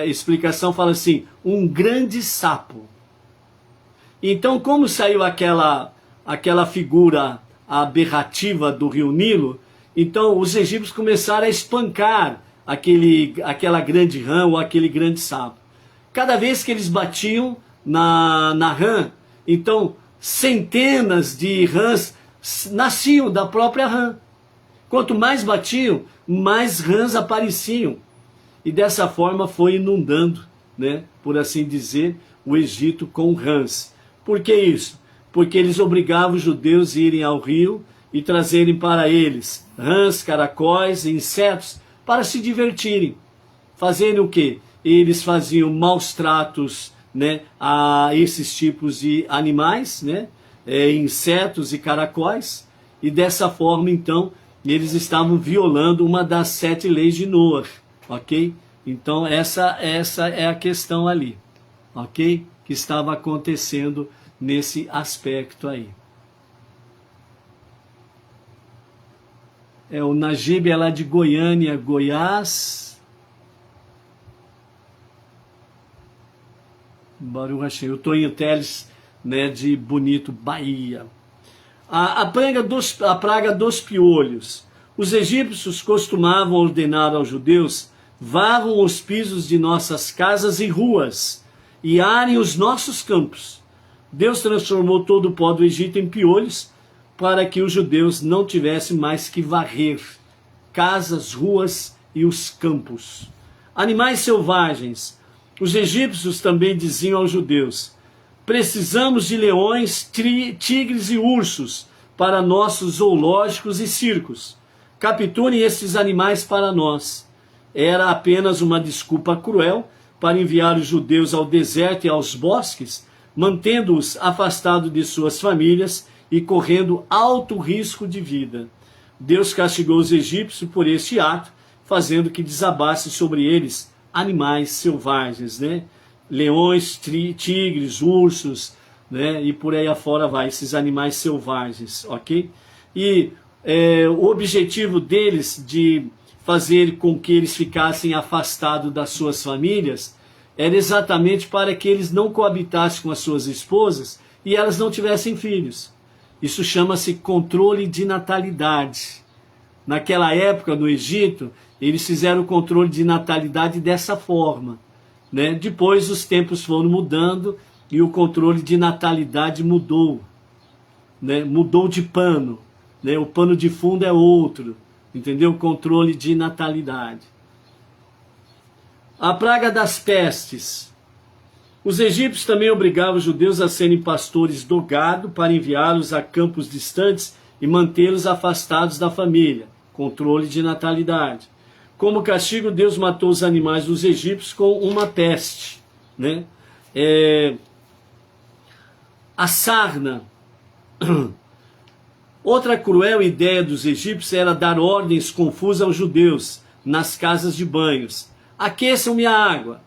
explicação, fala assim, um grande sapo. Então, como saiu aquela figura aberrativa do rio Nilo, então os egípcios começaram a espancar aquela grande rã ou aquele grande sapo. Cada vez que eles batiam na rã, então centenas de rãs nasciam da própria rã. Quanto mais batiam, mais rãs apareciam. E dessa forma foi inundando, né, por assim dizer, o Egito com rãs. Por que isso? Porque eles obrigavam os judeus a irem ao rio e trazerem para eles rãs, caracóis e insetos para se divertirem. Fazendo o quê? Eles faziam maus tratos, né, a esses tipos de animais, né, insetos e caracóis, e dessa forma, então, eles estavam violando uma das 7 leis de Noé, ok? Então, essa é a questão ali, ok? Que estava acontecendo nesse aspecto aí. O Najib é lá de Goiânia, Goiás. Baruch Hashem. O Toninho Teles, né, de Bonito, Bahia. A praga dos piolhos. Os egípcios costumavam ordenar aos judeus, varram os pisos de nossas casas e ruas, e arem os nossos campos. Deus transformou todo o pó do Egito em piolhos, para que os judeus não tivessem mais que varrer casas, ruas e os campos. Animais selvagens. Os egípcios também diziam aos judeus, precisamos de leões, tigres e ursos para nossos zoológicos e circos. Capturem esses animais para nós. Era apenas uma desculpa cruel para enviar os judeus ao deserto e aos bosques, mantendo-os afastados de suas famílias e correndo alto risco de vida. Deus castigou os egípcios por este ato, fazendo que desabasse sobre eles animais selvagens, né? Leões, tigres, ursos, né? E por aí afora vai, esses animais selvagens, ok? E o objetivo deles de fazer com que eles ficassem afastados das suas famílias era exatamente para que eles não coabitassem com as suas esposas e elas não tivessem filhos. Isso chama-se controle de natalidade. Naquela época, no Egito, eles fizeram o controle de natalidade dessa forma, né? Depois os tempos foram mudando e o controle de natalidade mudou, né? Mudou de pano, né? O pano de fundo é outro, entendeu? O controle de natalidade. A praga das pestes. Os egípcios também obrigavam os judeus a serem pastores do gado para enviá-los a campos distantes e mantê-los afastados da família. Controle de natalidade. Como castigo, Deus matou os animais dos egípcios com uma peste, né? A sarna. Outra cruel ideia dos egípcios era dar ordens confusas aos judeus nas casas de banhos. Aqueçam-me a água,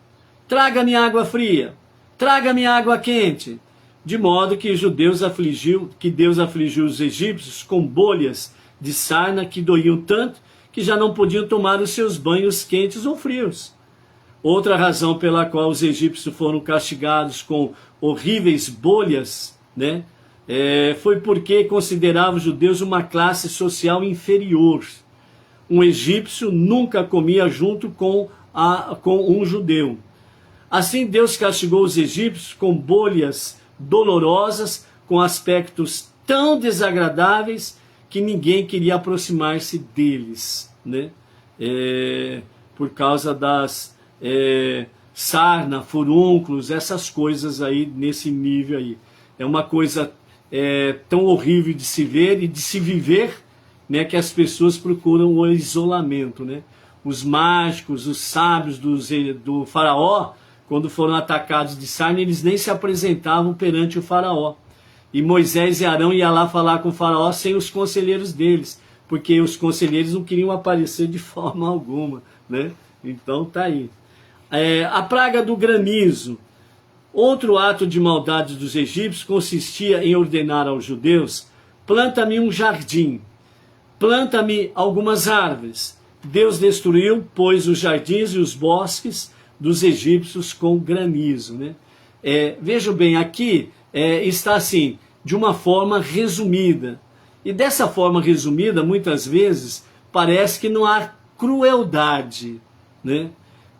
traga-me água fria, traga-me água quente. De modo que Deus afligiu os egípcios com bolhas de sarna que doíam tanto que já não podiam tomar os seus banhos quentes ou frios. Outra razão pela qual os egípcios foram castigados com horríveis bolhas, né, foi porque considerava os judeus uma classe social inferior. Um egípcio nunca comia junto com um judeu. Assim Deus castigou os egípcios com bolhas dolorosas, com aspectos tão desagradáveis que ninguém queria aproximar-se deles, né? Por causa das sarna, furúnculos, essas coisas aí, nesse nível aí. É uma coisa tão horrível de se ver e de se viver, né, que as pessoas procuram o isolamento, né? Os mágicos, os sábios do faraó, quando foram atacados de sarna, eles nem se apresentavam perante o faraó. E Moisés e Arão iam lá falar com o faraó sem os conselheiros deles, porque os conselheiros não queriam aparecer de forma alguma, né? Então tá aí. A praga do granizo. Outro ato de maldade dos egípcios consistia em ordenar aos judeus: planta-me um jardim, planta-me algumas árvores. Deus destruiu, pois, os jardins e os bosques dos egípcios com granizo, né? Vejam bem, aqui está assim, de uma forma resumida. E dessa forma resumida, muitas vezes, parece que não há crueldade, né?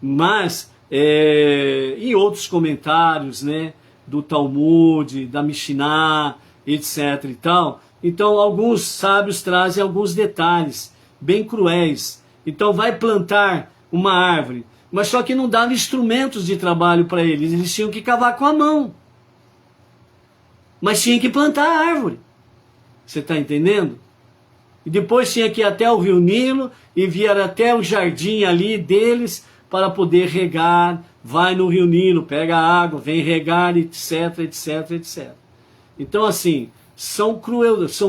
Mas, em outros comentários, né, do Talmud, da Mishnah, etc. e tal, então alguns sábios trazem alguns detalhes bem cruéis. Então vai plantar uma árvore, mas só que não dava instrumentos de trabalho para eles, eles tinham que cavar com a mão. Mas tinha que plantar a árvore. Você está entendendo? E depois tinha que ir até o rio Nilo e vir até o jardim ali deles para poder regar. Vai no rio Nilo, pega a água, vem regar, etc, etc, etc. Então assim, são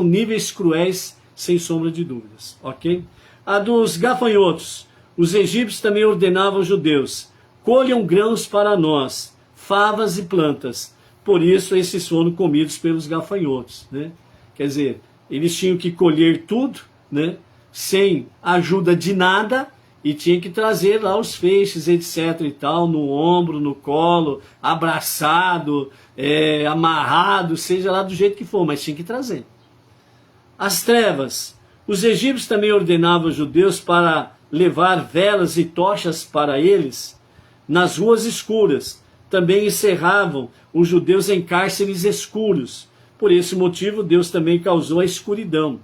níveis cruéis, sem sombra de dúvidas, ok? A dos gafanhotos. Os egípcios também ordenavam aos judeus: colham grãos para nós, favas e plantas. Por isso esses foram comidos pelos gafanhotos, né? Quer dizer, eles tinham que colher tudo, né, sem ajuda de nada, e tinha que trazer lá os feixes, etc. e tal, no ombro, no colo, abraçado, amarrado, seja lá do jeito que for, mas tinha que trazer. As trevas. Os egípcios também ordenavam aos judeus para levar velas e tochas para eles nas ruas escuras. Também encerravam os judeus em cárceres escuros. Por esse motivo, Deus também causou a escuridão.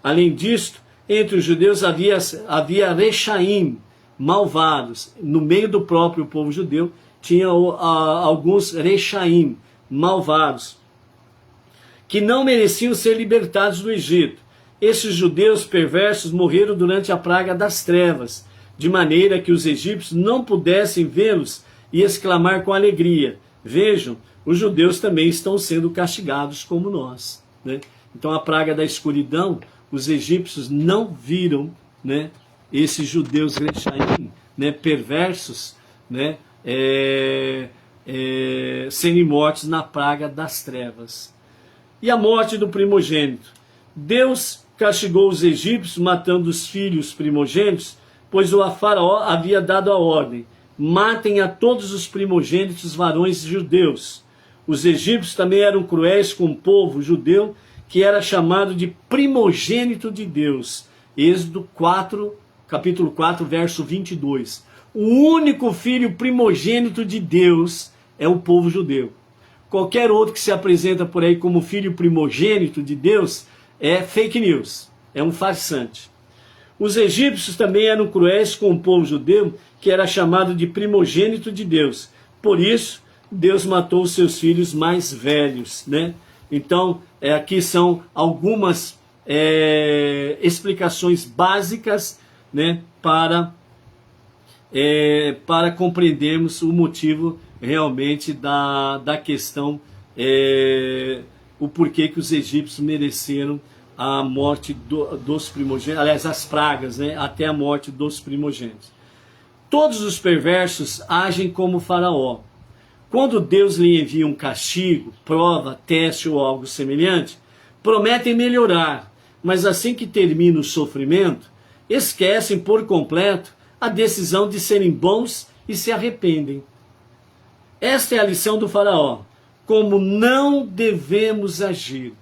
Além disto, entre os judeus havia rechaim, malvados. No meio do próprio povo judeu, tinha alguns rechaim, malvados, que não mereciam ser libertados do Egito. Esses judeus perversos morreram durante a praga das trevas, de maneira que os egípcios não pudessem vê-los e exclamar com alegria: vejam, os judeus também estão sendo castigados como nós, né? Então a praga da escuridão, os egípcios não viram, né, esses judeus rechaim, né, perversos, né, serem mortos na praga das trevas. E a morte do primogênito. Deus castigou os egípcios matando os filhos primogênitos, pois o faraó havia dado a ordem: matem a todos os primogênitos varões judeus. Os egípcios também eram cruéis com o povo judeu, que era chamado de primogênito de Deus. Êxodo 4, capítulo 4, verso 22. O único filho primogênito de Deus é o povo judeu. Qualquer outro que se apresenta por aí como filho primogênito de Deus é fake news, é um farsante. Os egípcios também eram cruéis com o povo judeu, que era chamado de primogênito de Deus. Por isso, Deus matou os seus filhos mais velhos, né? Então, aqui são algumas explicações básicas, né, para compreendermos o motivo realmente da questão, o porquê que os egípcios mereceram a morte dos primogênitos, aliás, as pragas, né, até a morte dos primogênitos. Todos os perversos agem como Faraó. Quando Deus lhe envia um castigo, prova, teste ou algo semelhante, prometem melhorar, mas assim que termina o sofrimento, esquecem por completo a decisão de serem bons e se arrependem. Esta é a lição do Faraó: como não devemos agir.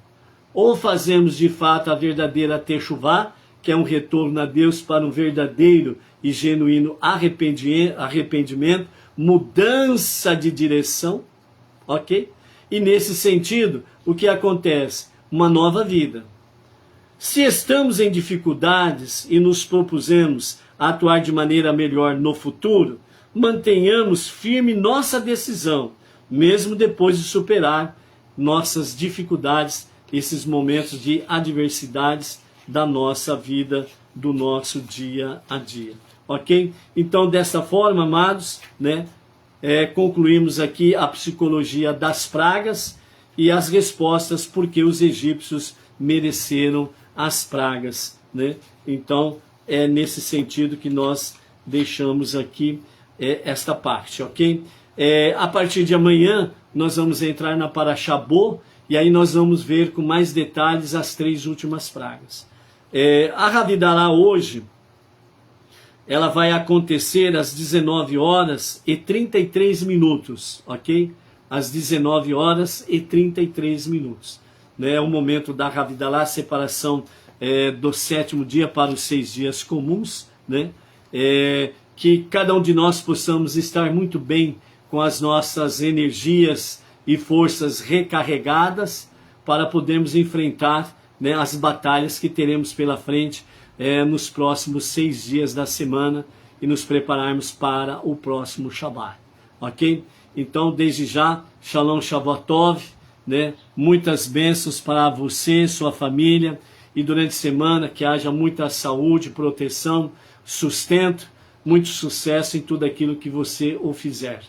ou fazemos de fato a verdadeira techuvá, que é um retorno a Deus para um verdadeiro e genuíno arrependimento, mudança de direção, ok? E nesse sentido, o que acontece? Uma nova vida. Se estamos em dificuldades e nos propusemos a atuar de maneira melhor no futuro, mantenhamos firme nossa decisão, mesmo depois de superar nossas dificuldades, esses momentos de adversidades da nossa vida, do nosso dia a dia. Ok? Então, dessa forma, amados, né, concluímos aqui a psicologia das pragas e as respostas porque os egípcios mereceram as pragas, né? Então, é nesse sentido que nós deixamos aqui esta parte, ok? A partir de amanhã, nós vamos entrar na Parashá Bo, e aí nós vamos ver com mais detalhes as 3 últimas pragas. A Havidará hoje, ela vai acontecer às 19 horas e 33 minutos, ok? Às 19 horas e 33 minutos. É o momento da Havidará, separação do 7º dia para os 6 dias comuns, né? Que cada um de nós possamos estar muito bem com as nossas energias e forças recarregadas para podermos enfrentar, né, as batalhas que teremos pela frente nos próximos 6 dias da semana e nos prepararmos para o próximo Shabbat, ok? Então, desde já, Shalom Shavuot Tov, né? Muitas bênçãos para você, sua família, e durante a semana que haja muita saúde, proteção, sustento, muito sucesso em tudo aquilo que você o fizer.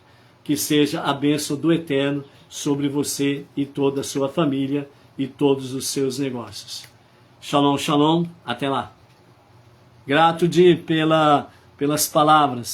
Que seja a bênção do Eterno sobre você e toda a sua família e todos os seus negócios. Shalom, shalom, até lá. Grato, Di, pelas palavras.